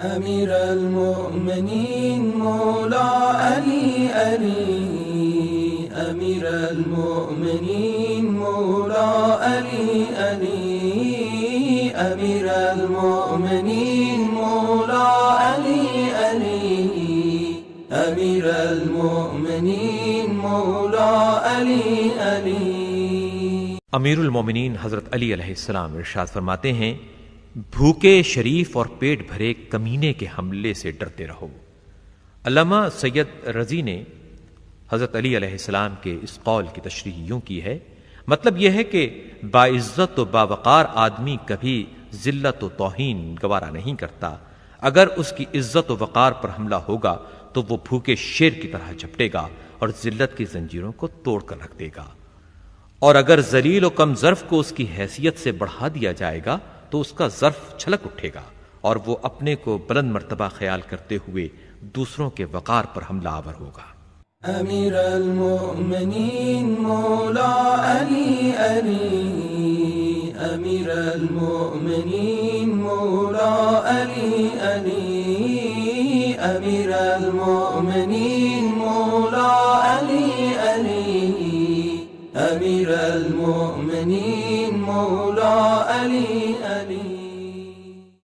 أمير المؤمنين مولا علي علي، أمير المؤمنين مولا علي علي، أمير المؤمنين مولا علي علي، أمير المؤمنين مولا علي علي। अमीरुल मोमिनीन हज़रत अली अलैहिस्सलाम इरशाद फरमाते हैं, भूखे शरीफ और पेट भरे कमीने के हमले से डरते रहो। अल्लामा सैयद रजी ने हज़रत अली अलैहिस्सलाम के इस कौल की तशरीह यूं की है, मतलब यह है कि बाइज्जत व बावकार आदमी कभी जिल्लत व तौहीन गवारा नहीं करता। अगर उसकी इज्जत व वक़ार पर हमला होगा तो वो भूखे शेर की तरह झपटेगा और जिल्लत की जंजीरों को तोड़ कर रख देगा। और अगर जलील व कम ज़र्फ को उसकी हैसियत से बढ़ा दिया जाएगा तो उसका ज़र्फ छलक उठेगा और वो अपने को बुलंद मर्तबा ख्याल करते हुए दूसरों के वक़ार पर हमला आवर होगा। अमीर अल-मोमिनीन मौला अली अली, अमीर अल-मोमिनीन मौला अली अली, अमीर अल-मोमिनीन मौला अली अली, अमीर अल-मोमिनीन मौला अली।